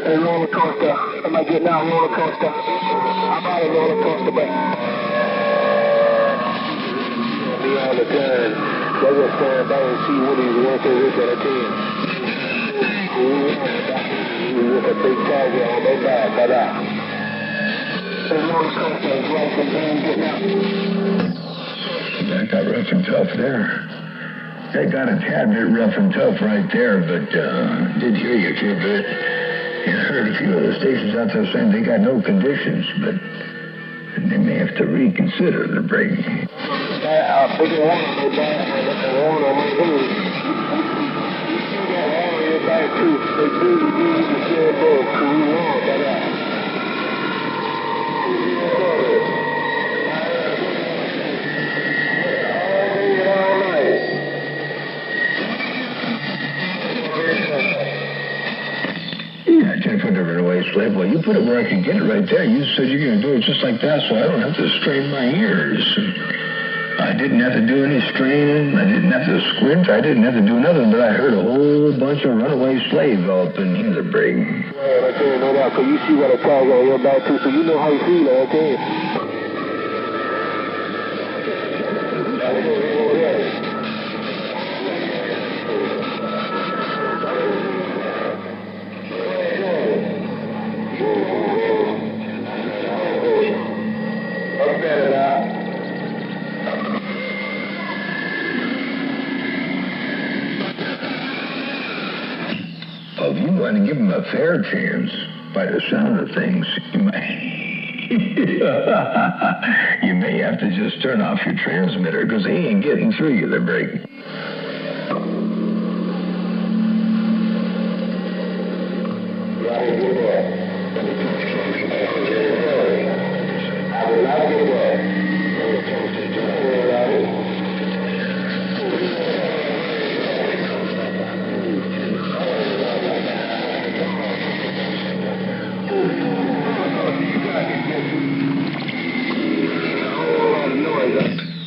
A roller coaster. Am I getting out roller coaster? I'm out of roller coaster, but be all the time. They will stand by and see what he's working with at a 10. With a big target on their back, but a roller coaster is right from them getting out. That got rough and tough there. They got a tad bit rough and tough right there, but did hear you for a bit. And heard a few of the stations out there saying they got no conditions, but they may have to reconsider the break. Bigger one on their back, and one on my hood. You got one on your back too. They do the Superbowl, so we won by that. Yeah, 10-foot runaway slave. Well, you put it where I can get it right there. You said you're going to do it just like that, so I don't have to strain my ears. I didn't have to do any straining. I didn't have to squint. I didn't have to do nothing, but I heard a whole bunch of runaway slaves all up in the brig. Well, I can't know that, because you see what a tag on your back, too, so you know how you feel, okay? Well, if you want to give him a fair chance, by the sound of things, you may have to just turn off your transmitter, because he ain't getting through you, the break.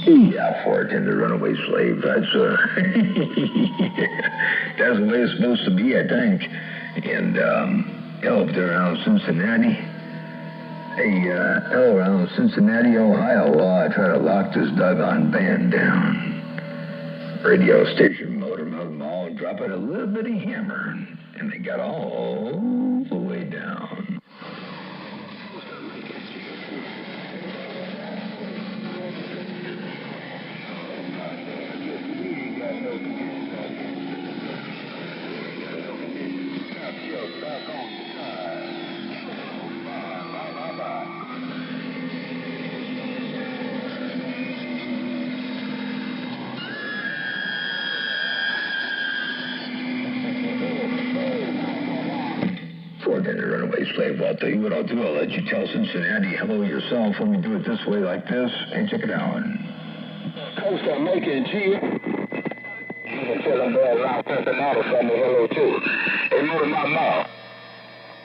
Yeah, for it, and the runaway slave. That's that's the way it's supposed to be, I think. And up there around Cincinnati. Hey, around Cincinnati, Ohio, while I try to lock this doggone band down. Radio station motor mouth all dropping a little bitty hammer, and they got all the way down. The runaway slave, I'll tell you what I'll do. I'll let you tell Cincinnati hello yourself. Let me do it this way, like this, and check it out. Coast I'm making, G. You can tell them boys around Cincinnati from me hello, too. They know my mouth.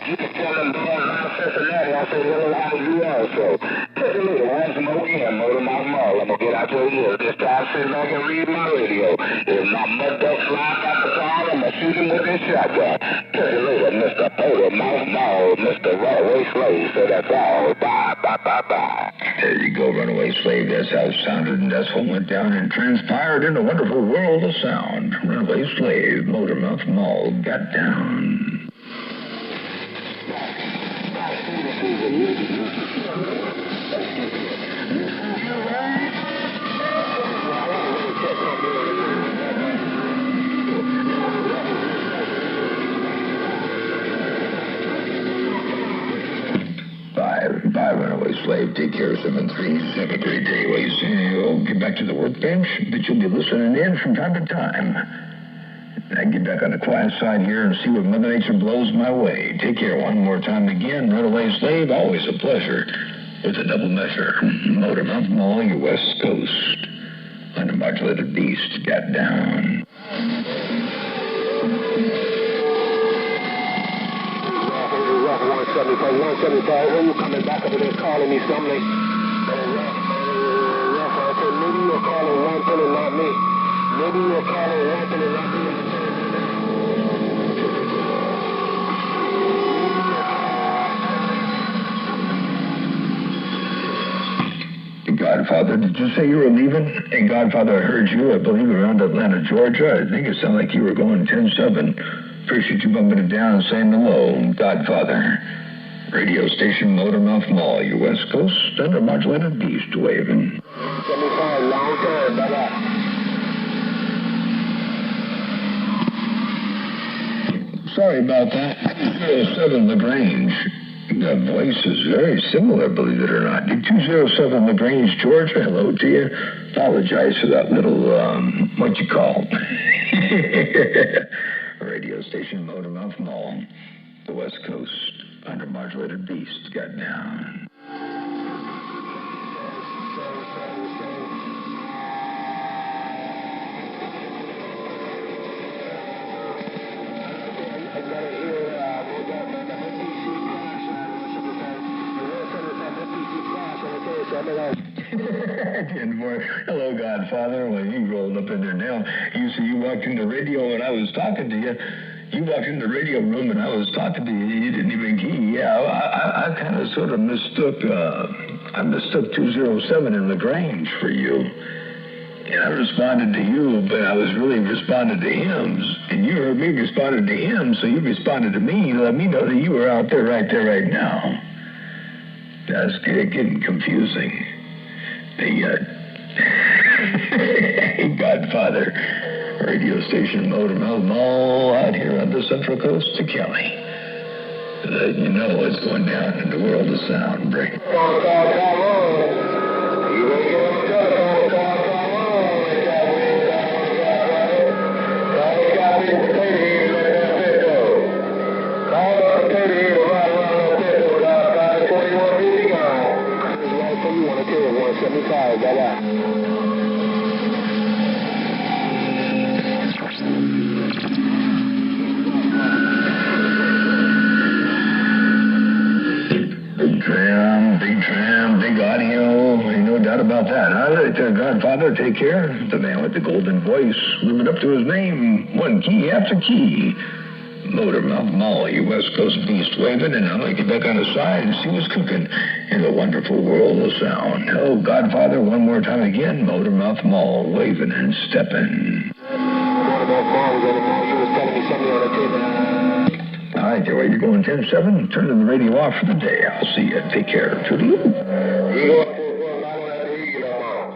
You can tell them boys around Cincinnati I say hello out of you also. Take a little once more again, motor my mouth. I'm going to get out your ears. This time sit back and read my radio. If my mud duck flies out the car, I'm going to shoot him with this shotgun. Take a little Mr. Motor Mouth Mall, Mr. Runaway Slave. So that's all. Bye, bye, bye, bye. There you go, runaway slave. That's how it sounded, and that's what went down and transpired in the wonderful world of sound. Runaway slave, Motor Mouth Mall, got down. Bye, runaway slave. Take care of 7-3. Have a great day. Well, you say you'll get back to the workbench, but you'll be listening in from time to time. I get back on the quiet side here and see what Mother Nature blows my way. Take care one more time again. Runaway slave, always a pleasure. With a double measure. Motor Mouth Mall, your West Coast. Unmodulated beast got down. 175, when you coming back over there calling me something? Rough, okay, maybe you're calling one thing and not me. Maybe you're calling one thing and not me. Godfather. Did you say you were leaving? Hey, Godfather, I heard you, I believe, around Atlanta, Georgia. I think it sounded like you were going 10-7. Appreciate you bumping it down and saying hello, Godfather. Radio station Motormouth Mall, your West Coast, under modulated beast waving. 75, long term, bye-bye. Sorry about that. 207 LaGrange. That voice is very similar, believe it or not. 207 LaGrange, Georgia. Hello to you. Apologize for that little, what you call radio station Motormouth Mall, the West Coast, under modulated beast, got down. Hello, Godfather. Well, you rolled up in there now. You see, you walked in the radio and I was talking to you. You walked in the radio room and I was talking to you. You didn't even key. Yeah, I kind of sort of mistook 207 in LaGrange for you. And I responded to you, but I was really responding to him. And you heard me responded to him, so you responded to me to let me know that you were out there right now. That's getting confusing. The Godfather radio station Motormouth Mall out here on the Central Coast of Kelly. You know what's going down in the world of sound. Break. Big audio, ain't no doubt about that. All right, Godfather, take care. The man with the golden voice, living up to his name, one key after key. Motormouth Mall, your West Coast beast waving, and I'm going to get back on the side and see what's cooking in the wonderful world of sound. Oh, Godfather, one more time again, Motormouth Mall, waving and stepping. All right, there, you're going 10-7. Turning the radio off for the day. I'll see you. Take care. Toodaloo. You go up to I don't have to hear you no more.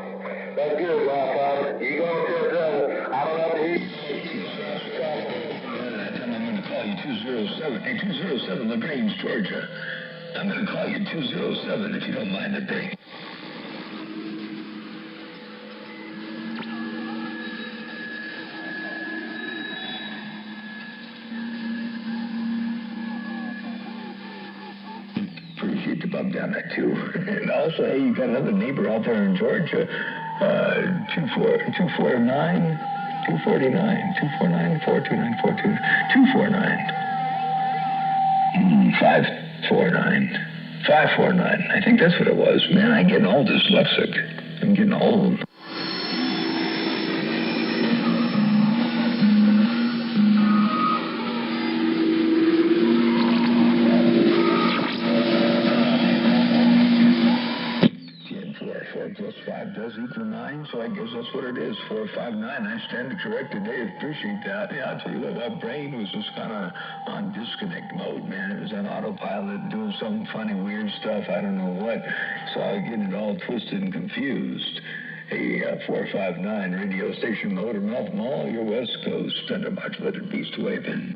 That's good, Godfather. You go up to I don't have to hear you. I'm going to call you 207. Hey, 207 LaGrange, Georgia. I'm going to call you 207 if you don't mind the thing. Appreciate the bump down that too. And also, hey, you got another neighbor out there in Georgia. 249, 249, 429, 249. 549. 549. I think that's what it was. Man, I'm getting all dyslexic. I'm getting old. Equal 9, so I guess that's what it is. 459. I stand corrected. Dave, appreciate that. Yeah, I'll tell you what, that brain was just kind of on disconnect mode, man. It was on autopilot, doing some funny, weird stuff. I don't know what. So I get it all twisted and confused. Hey, 459 radio station Motormouth Mall, your West Coast, under modulated beast waving.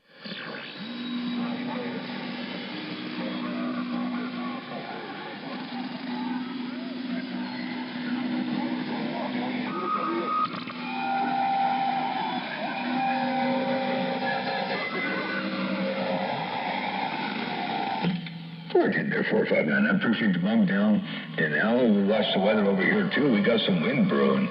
In there, 459. I appreciate the bump down. And now we watch the weather over here, too. We got some wind brewing.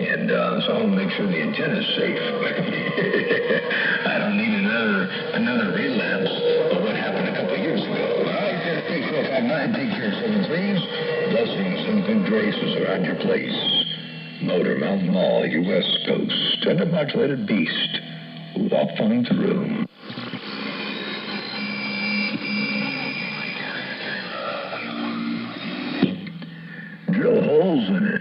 And so I'll make sure the antenna's safe. I don't need another relapse of what happened a couple of years ago. All right, there, take 459. Take care, 73s. Blessings and good graces around your place. Motormouth Mall, your West Coast. Under modulated beast. Walk on through. Drill holes in it.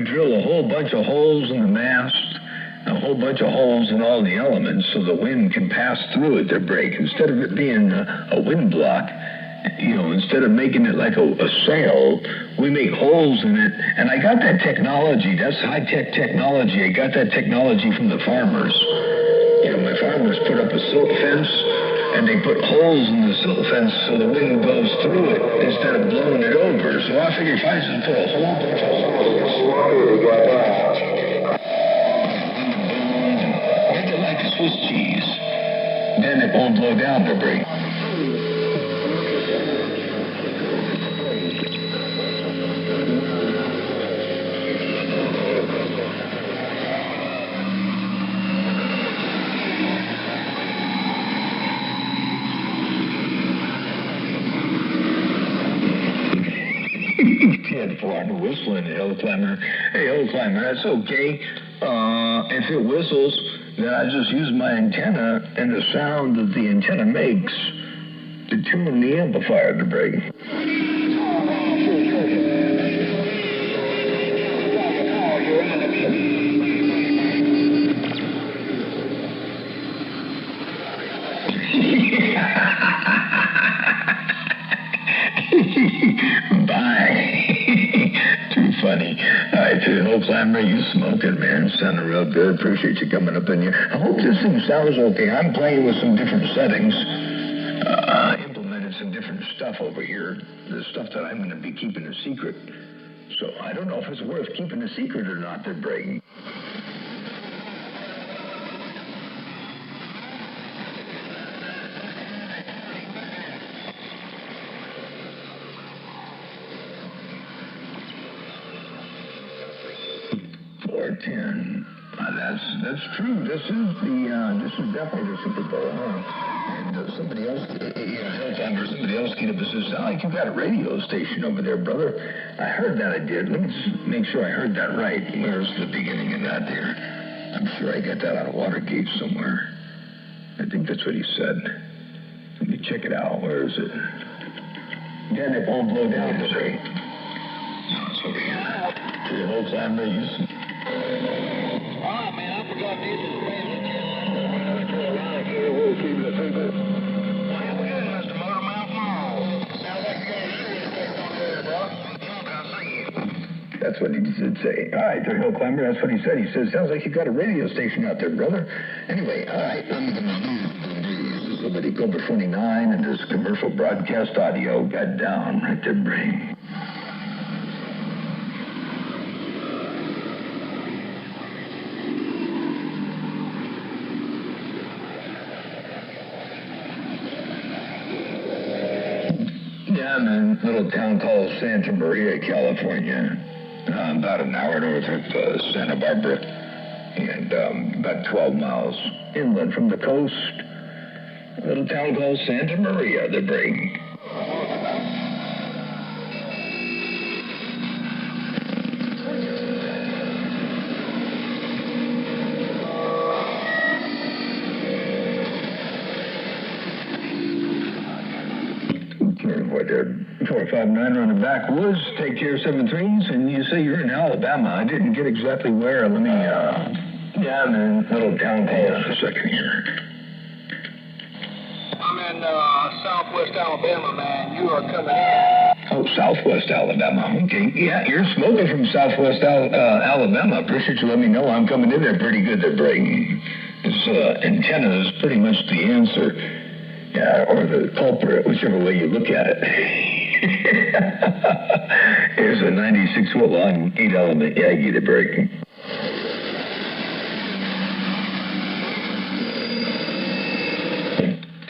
drill a whole bunch of holes in the mast, a whole bunch of holes in all the elements so the wind can pass through it, their brake. Instead of it being a wind block, instead of making it like a sail, we make holes in it. And I got that technology. That's high-tech technology. I got that technology from the farmers. My farmers put up a silt fence, and they put holes in the silt fence so the wind goes through it instead of blowing it over. So I figured if I just put a whole bunch of holes, make it like a Swiss cheese. Then it won't blow down the brake. I'm whistling, hill climber. Hey, hill climber, that's okay. If it whistles, then I just use my antenna and the sound that the antenna makes to tune the amplifier to break. Bye. Too funny. All right, hill climber, you smoking, man. Sounding real good. Appreciate you coming up in here. I hope this thing sounds okay. I'm playing with some different settings. Implemented some different stuff over here. The stuff that I'm going to be keeping a secret. So I don't know if it's worth keeping a secret or not. They're breaking. That's true. This is definitely the Superbowl, huh? And somebody else, somebody else came up and says, "Sound like you got a radio station over there, brother." I heard that. I did. Let me just make sure I heard that right. Where's the beginning of that there? I'm sure I got that out of Watergate somewhere. I think that's what he said. Let me check it out. Where is it? Then it won't blow down today. No, it's over here. To the whole time they use. That's what he did say. All right, there, hill climber. That's what he said. He says, "Sounds like you got a radio station out there, brother." Anyway, all right. This is Liberty Cobra 29, and this commercial broadcast audio got down right there, brain. I'm in a little town called Santa Maria, California, about an hour north of Santa Barbara, and about 12 miles inland from the coast. A little town called Santa Maria, the break. There, 459 running backwoods, take care 7-3s, and you say you're in Alabama. I didn't get exactly where. Let me, I'm in a little town called a second here. I'm in southwest Alabama, man. You are coming in. Oh, southwest Alabama. Okay. Yeah, you're smoking from southwest Alabama. Appreciate you letting me know. I'm coming in there pretty good. They're breaking. This antenna is pretty much the answer. Yeah, or the culprit, whichever way you look at it. Here's a 96-foot long 8-element Yagi to break.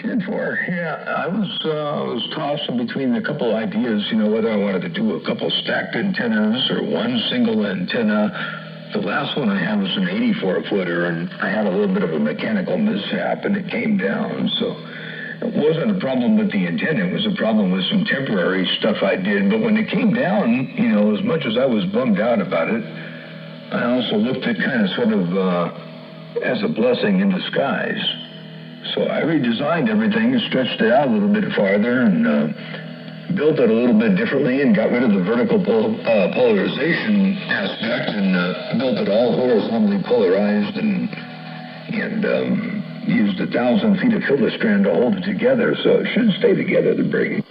10-4. Yeah, I was tossing between a couple ideas, whether I wanted to do a couple stacked antennas or one single antenna. The last one I had was an 84-footer, and I had a little bit of a mechanical mishap, and it came down, so... It wasn't a problem with the antenna. It was a problem with some temporary stuff I did. But when it came down, as much as I was bummed out about it, I also looked at kind of sort of as a blessing in disguise. So I redesigned everything and stretched it out a little bit farther and built it a little bit differently and got rid of the vertical polarization aspect and built it all horizontally polarized and used 1,000 feet of filter strand to hold it together, so it should stay together, the brig.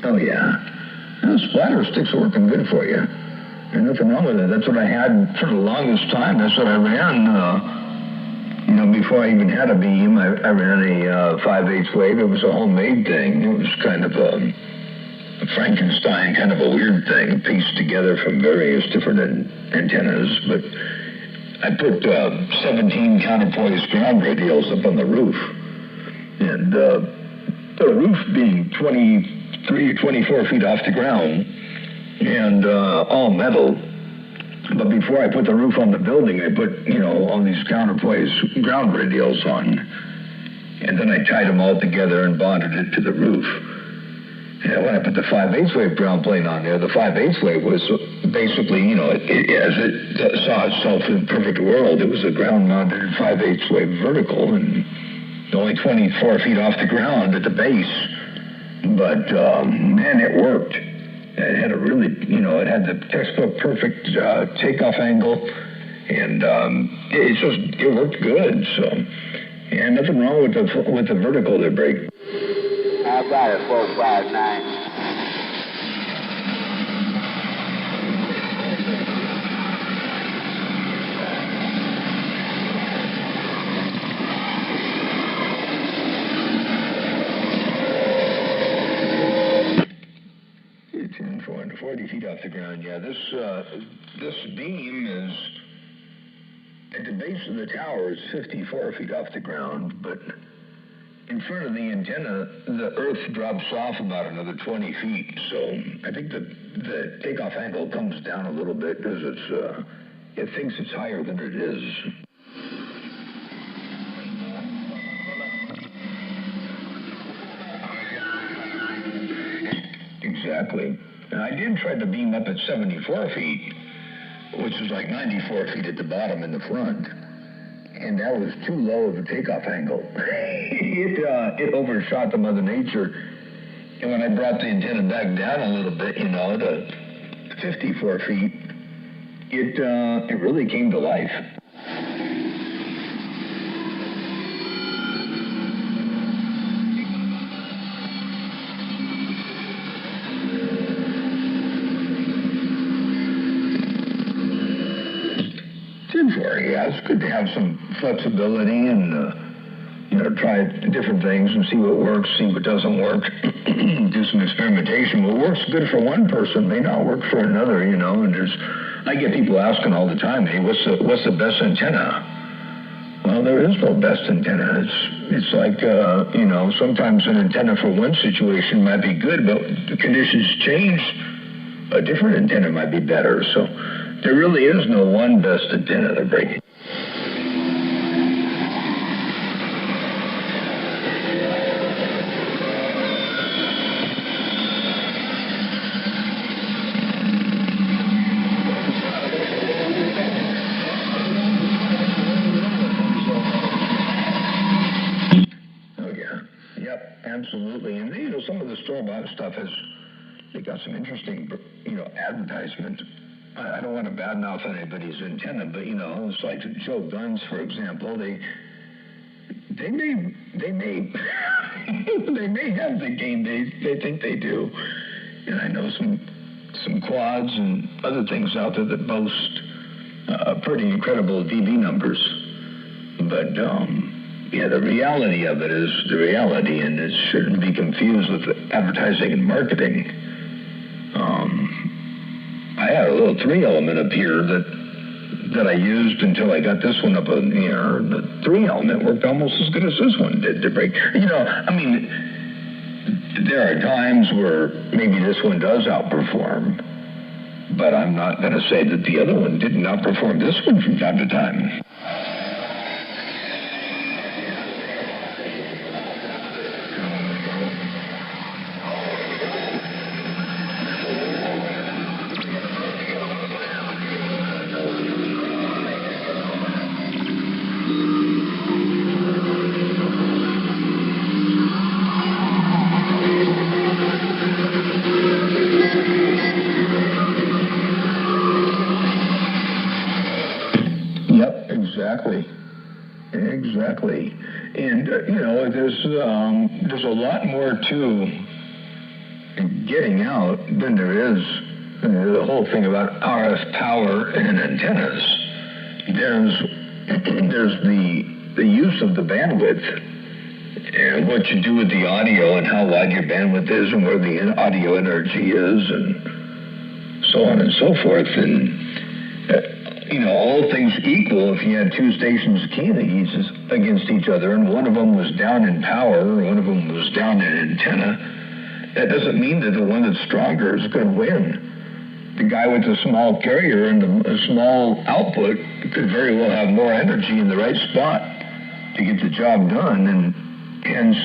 Oh, yeah. Well, splatter sticks are working good for you. There's nothing wrong with it. That's what I had for the longest time. That's what I ran. Before I even had a beam, I ran a 5/8 wave. It was a homemade thing. It was kind of a Frankenstein, kind of a weird thing, pieced together from various different antennas. But I put 17 counterpoise ground radials up on the roof. And the roof being 23 or 24 feet off the ground, and all metal. But before I put the roof on the building, I put, all these counterpoise ground radials on. And then I tied them all together and bonded it to the roof. And when I put the 5/8 wave ground plane on there, the 5/8 wave was basically, as it saw itself in a perfect world, it was a ground-mounted 5/8 wave vertical and only 24 feet off the ground at the base. But, man, it worked. It had a really, it had the textbook perfect takeoff angle, and it worked good. So, and nothing wrong with the vertical there, Break. I got it, 459. It's in 440 feet off the ground. Yeah, this beam is at the base of the tower is 54 feet off the ground, but in front of the antenna, the earth drops off about another 20 feet. So I think the takeoff angle comes down a little bit because it thinks it's higher than it is. Exactly. And I did try to beam up at 74 feet, which is like 94 feet at the bottom in the front. And that was too low of a takeoff angle. It overshot the Mother Nature. And when I brought the antenna back down a little bit, to 54 feet, it really came to life. Yeah, it's good to have some flexibility and, try different things and see what works, see what doesn't work, do some experimentation. What works good for one person may not work for another, and I get people asking all the time, hey, what's the best antenna? Well, there is no best antenna. It's like, sometimes an antenna for one situation might be good, but the conditions change. A different antenna might be better, so there really is no one best antenna to break. Oh, yeah. Yep, absolutely. And, some of the store-bought stuff they got some interesting, advertisement. I don't want to badmouth anybody's antenna, but it's like Joe Guns, for example. They may they may have the game they think they do, and I know some quads and other things out there that boast pretty incredible dB numbers, but the reality of it is the reality, and it shouldn't be confused with advertising and marketing. I had a little 3-element up here that I used until I got this one up in the air. The 3-element worked almost as good as this one did to break. There are times where maybe this one does outperform, but I'm not going to say that the other one didn't outperform this one from time to time. Exactly. Exactly. And, there's a lot more to getting out than there is the whole thing about RF power and antennas. There's the use of the bandwidth and what you do with the audio and how wide your bandwidth is and where the audio energy is and so on and so forth. And, all things equal, if you had two stations keying against each other and one of them was down in power or one of them was down in antenna, that doesn't mean that the one that's stronger is going to win. The guy with the small carrier and the small output could very well have more energy in the right spot to get the job done, and hence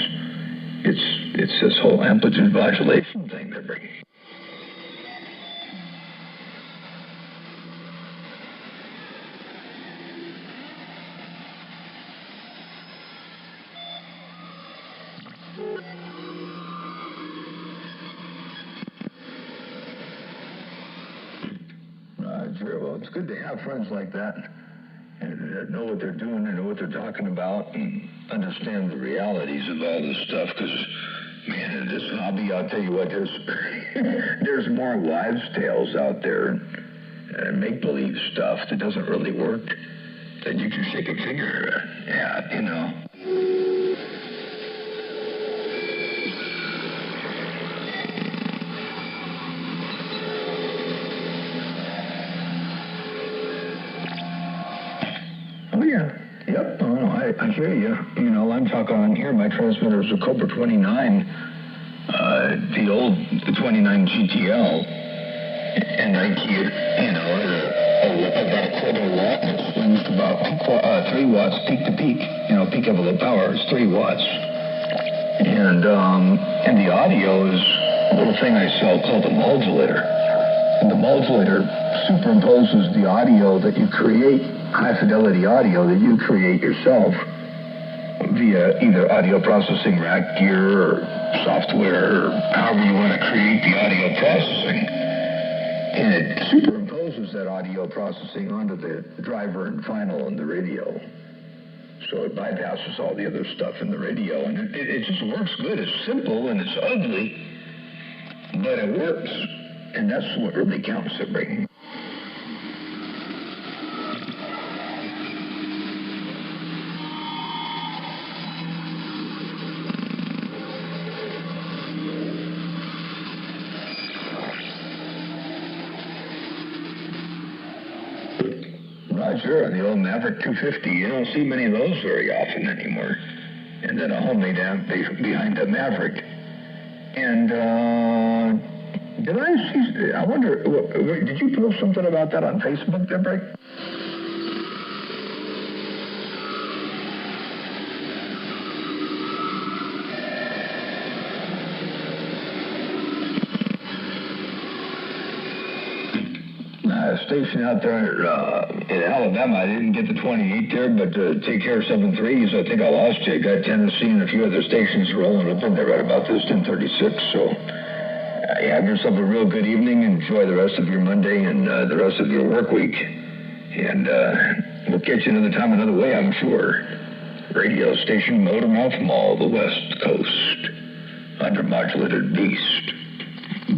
it's this whole amplitude modulation thing they're bringing. Sure. Well, it's good to have friends like that and know what they're doing and know what they're talking about and understand the realities of all this stuff. Because, man, in this hobby, I'll tell you what, there's more wives' tales out there and make-believe stuff that doesn't really work than you can shake a finger at, Oh, yeah. Yep. Oh, no, I hear you. I'm talking on here. My transmitter is a Cobra 29, the old 29 GTL, and I key it, about a quarter watt. It swings about 3 watts peak to peak. Peak envelope power is 3 watts. And the audio is a little thing I sell called a modulator. And the modulator superimposes the audio that you create, high-fidelity audio that you create yourself via either audio processing rack gear or software or however you want to create the audio processing. And it superimposes that audio processing onto the driver and final in the radio. So it bypasses all the other stuff in the radio. And it just works good. It's simple and it's ugly, but it works. And that's what really counts at breaking. Sure, the old Maverick 250. You don't see many of those very often anymore. And then a homemade amp behind a Maverick. And did I see? I wonder. Did you post something about that on Facebook, Deborah? Station out there in Alabama. I didn't get the 28 there, but take care of 7.3s. I think I lost you. Got Tennessee and a few other stations rolling up in there right about this 10:36. So have yourself a real good evening. Enjoy the rest of your Monday and the rest of your work week. And we'll catch you another time, another way, I'm sure. Radio station Motormouth Mall, the West Coast. Undermodulated beast.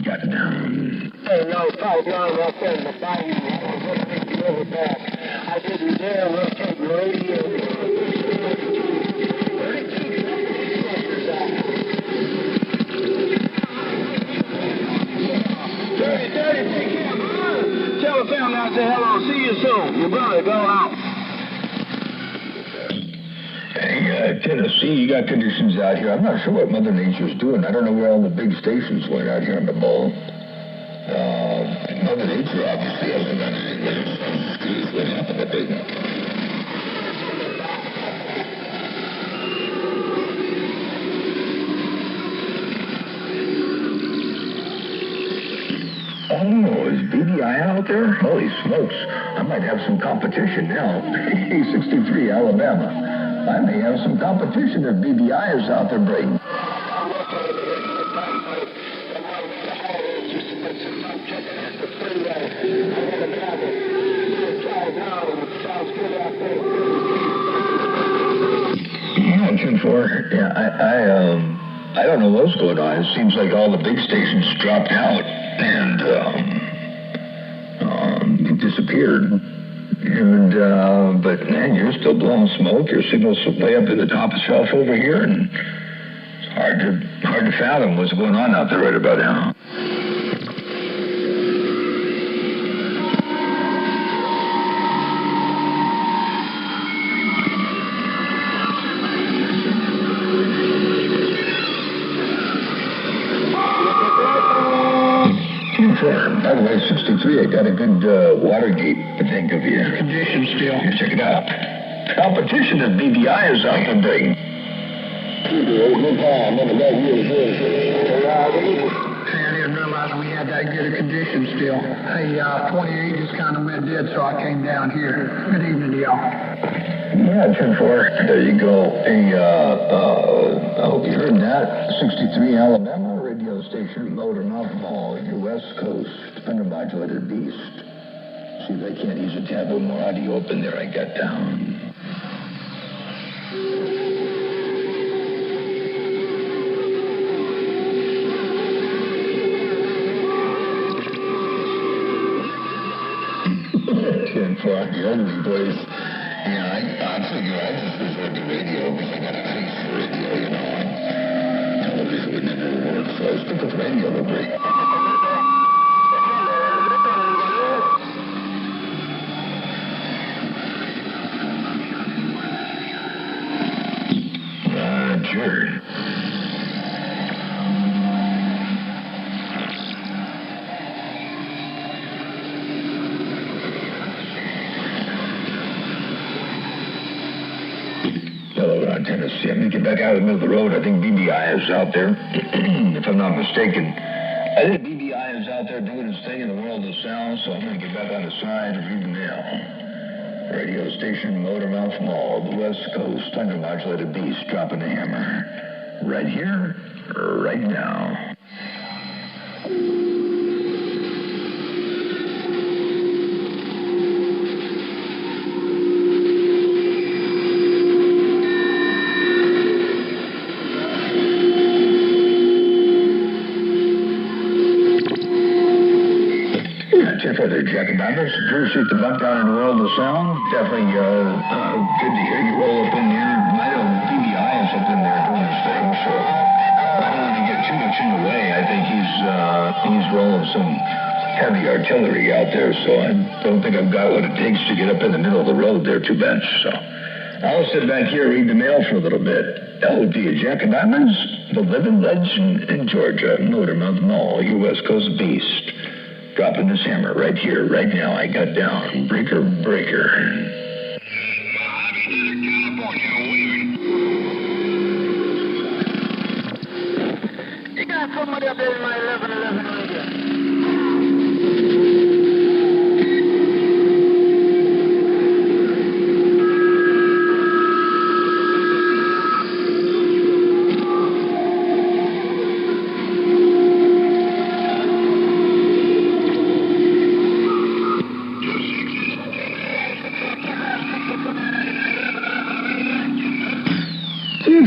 Got down. Hey, no, Pipe 9 up there in the bayou. I was going to take you over back. I didn't dare rotate the radio. 30, take care, brother. Tell the family I say hello. See you soon. Your brother going out. Hey, Tennessee, you got conditions out here. I'm not sure what Mother Nature's doing. I don't know where all the big stations went out here in the bowl. Mother Nature obviously hasn't done anything. What happened to business? Oh, is BBI out there? Holy smokes. I might have some competition now. 63 Alabama. I may have some competition if BBI is out there, Braden. upside down. It sounds good out there. Yeah, 10-4. Yeah, I don't know what's going on. It seems like all the big stations dropped out and disappeared. And but man, you're still blowing smoke. Your signal's way up in the top shelf over here, and it's hard to fathom what's going on out there right about now. By the way, 63, I got a good Watergate to think of you. Condition still. Here, check it out. Competition at BBI is out today. I didn't realize we had that good a condition still. Hey, 28 just kind of went dead, so I came down here. Good evening to y'all. Yeah, 10-4. There you go. Hey, I hope you heard that. 63 Alabama radio station, Motor Mouth Mall, your West Coast, undermodulated beast. See if I can't use a tad little more audio up in there. I got down. The ugly voice. Yeah, I figure I just referred to radio because I got a face for radio, you know. And television would never work, so I stick with radio to break. Roger. Tennessee. I'm going to get back out of the middle of the road. I think BBI is out there, if I'm not mistaken. I think BBI is out there doing its thing in the world of sound, so I'm going to get back on the side and read the mail. Radio station, Motormouth Mall, the West Coast, undermodulated beast, dropping the hammer. Right here, right now. Further, Jack and Diamonds. Drew, shoot the bunk down in the world of sound. Definitely good to hear you roll up in here. I know BBI is up in there doing his thing, so I don't want to get too much in the way. I think he's rolling some heavy artillery out there, so I don't think I've got what it takes to get up in the middle of the road there too much. So I'll sit back here and read the mail for a little bit. Hello to you, Jack and Diamonds, the living legend in Georgia, Motormouth Mall, your West Coast beast. Dropping this hammer right here, right now. I got down. Breaker, breaker. You got somebody up there in my 1111 radio.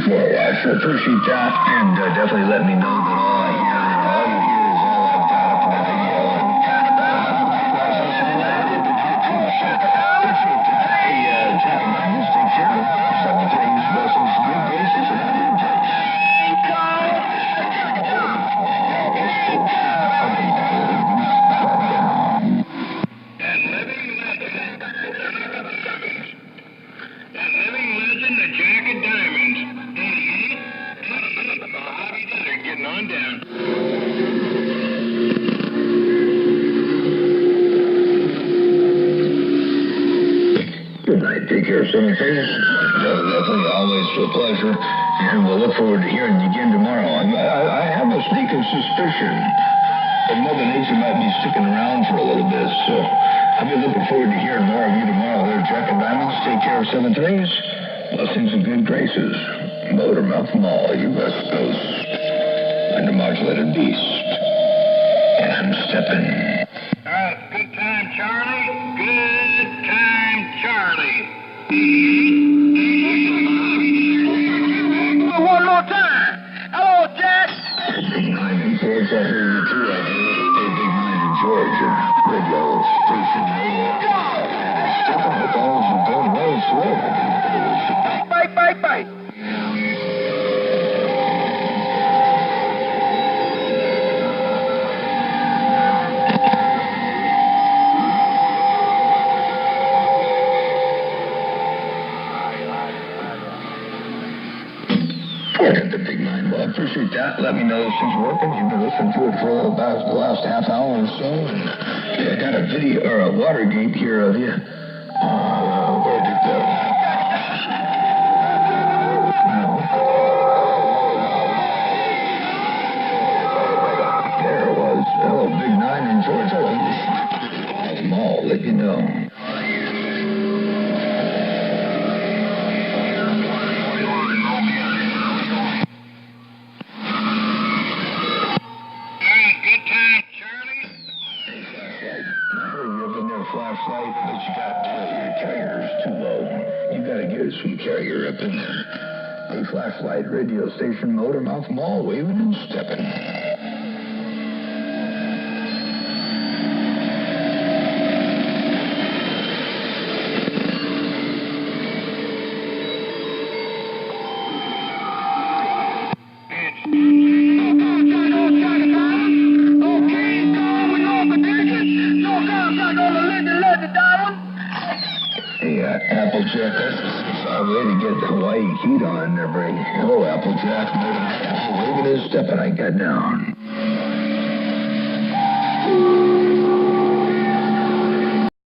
I sure appreciate that, and definitely let me know that all you hear is all I've got up in the video. Appreciate that. Hey, Jack and Diamonds, take care. Seven things, blessings, good graces, and take care of some things. Definitely always a pleasure. And we'll look forward to hearing you again tomorrow. I have a sneaking suspicion that Mother Nature might be sticking around for a little bit. So I'll be looking forward to hearing more of you tomorrow. There, Jack and Diamonds. Take care of seven things. Blessings and good graces. Motormouth Mall, your West Coast. Undermodulated beast. And I'm stepping. All right, good time, Charlie. Good time. can't hear you too, I do. Hey, Big Nine in Georgia. Radio station. Stephen, what the hell is you doing? Well, slow. Bye. The Big Nine. Well, I appreciate that. Let me know if things working. You've been listening to it for about the last half hour or so. And I got a video or a Watergate here of you. Where did it go? No. There it was. Hello, Big Nine in Georgia. I'll let you know. Flashlight, but you got your carrier's too low. You gotta get a sweet carrier up in there. A flashlight, radio station, motor mouth, mall, waving and stepping. Applejack, that's a way to get the Hawaii heat on there, buddy. Hello, Applejack. Waving his stepping, I got down.